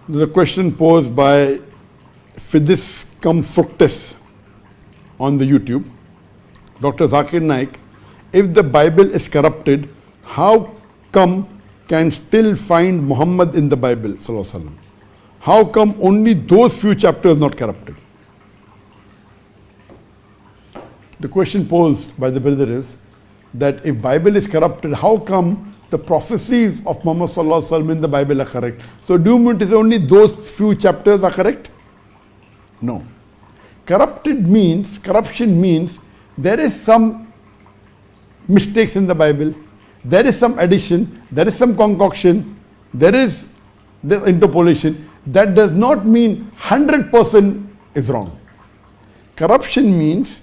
There's a question posed by Fidis cum Fructus on the YouTube. Dr. Zakir Naik, if the Bible is corrupted, how come can still find Muhammad in the Bible? How come only those few chapters not corrupted? The question posed by the brother is that if Bible is corrupted, how come the prophecies of Muhammad in the Bible are correct? So do you mean it is only those few chapters are correct? No. Corruption means there is some mistakes in the Bible, there is some addition, there is some concoction, there is the interpolation. That does not mean 100% is wrong. Corruption means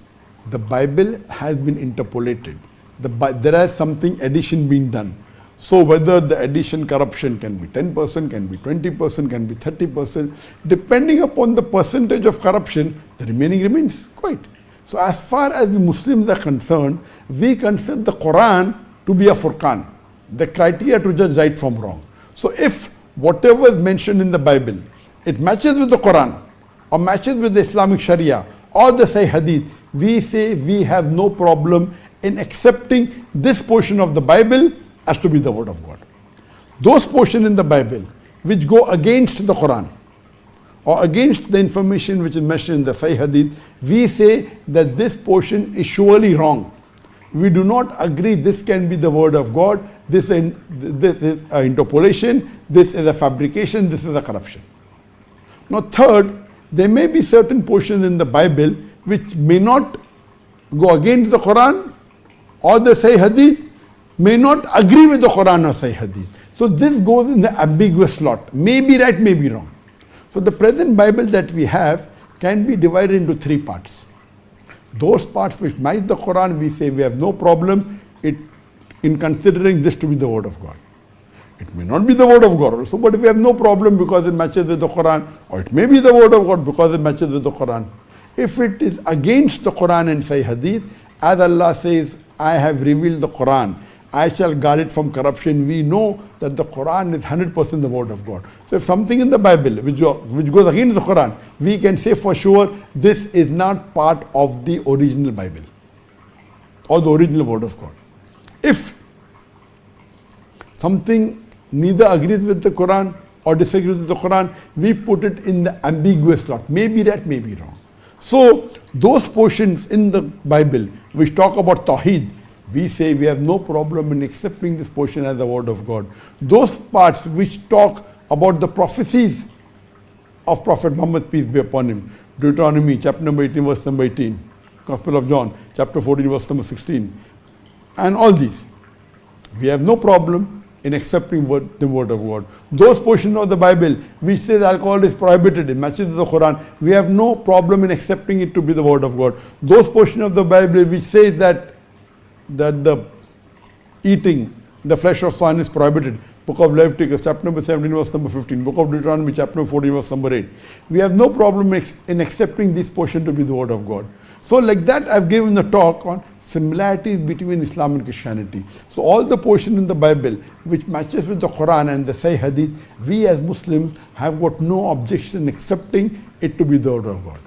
the Bible has been interpolated. There is something addition being done. So whether the addition corruption can be 10%, can be 20%, can be 30%, depending upon the percentage of corruption, the remaining remains quite. So as far as the Muslims are concerned, we consider the Quran to be a Furqan, the criteria to judge right from wrong. So if whatever is mentioned in the Bible, it matches with the Quran, or matches with the Islamic Sharia, or the Sahih Hadith, we say we have no problem in accepting this portion of the Bible as to be the word of God. Those portions in the Bible which go against the Quran or against the information which is mentioned in the Sahih Hadith, we say that this portion is surely wrong. We do not agree this can be the word of God. This is an interpolation, this is a fabrication, this is a corruption. Now third, there may be certain portions in the Bible which may not go against the Quran or the Sahih Hadith, may not agree with the Quran or Sahih Hadith. So this goes in the ambiguous slot. May be right, may be wrong. So the present Bible that we have can be divided into three parts. Those parts which match the Quran, we say we have no problem in considering this to be the word of God. It may not be the word of God also, but we have no problem because it matches with the Quran, or it may be the word of God because it matches with the Quran. If it is against the Quran and Sahih Hadith, as Allah says, I have revealed the Quran, I shall guard it from corruption. We know that the Quran is 100% the word of God. So if something in the Bible which goes against the Quran, we can say for sure this is not part of the original Bible or the original word of God. If something neither agrees with the Quran or disagrees with the Quran, we put it in the ambiguous slot. Maybe right, may be wrong. So those portions in the Bible which talk about Tawheed, we say we have no problem in accepting this portion as the word of God. Those parts which talk about the prophecies of Prophet Muhammad, peace be upon him, Deuteronomy chapter number 18 verse number 18, Gospel of John chapter 14 verse number 16, and all these, we have no problem in accepting the word of God. Those portions of the Bible which says alcohol is prohibited, it matches with the Quran, we have no problem in accepting it to be the word of God. Those portions of the Bible which says that the eating the flesh of swine is prohibited, Book of Leviticus chapter number 17 verse number 15, Book of Deuteronomy chapter number 14 verse number 8, we have no problem in accepting this portion to be the word of God. So like that, I've given a talk on similarities between Islam and Christianity. So all the portion in the Bible which matches with the Quran and the Sahih Hadith, we as Muslims have got no objection accepting it to be the word of God.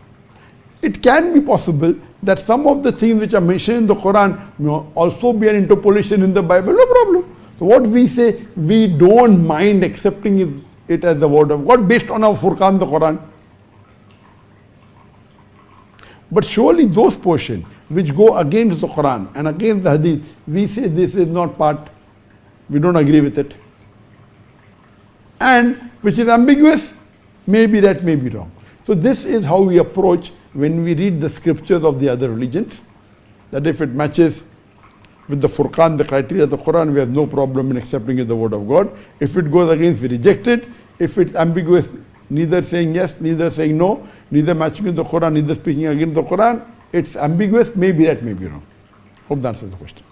It can be possible that some of the things which are mentioned in the Quran may also be an interpolation in the Bible, no problem. So what we say, we don't mind accepting it as the word of God based on our Furqan, the Quran. But surely those portions which go against the Quran and against the Hadith, we say this is not part, we don't agree with it. And which is ambiguous, may be right, may be wrong. So this is how we approach when we read the scriptures of the other religions, that if it matches with the Furqan, the criteria of the Quran, we have no problem in accepting it the word of God. If it goes against, we reject it. If it's ambiguous, neither saying yes, neither saying no, neither matching with the Quran, neither speaking against the Quran, it's ambiguous, may be right, may be wrong. Hope that answers the question.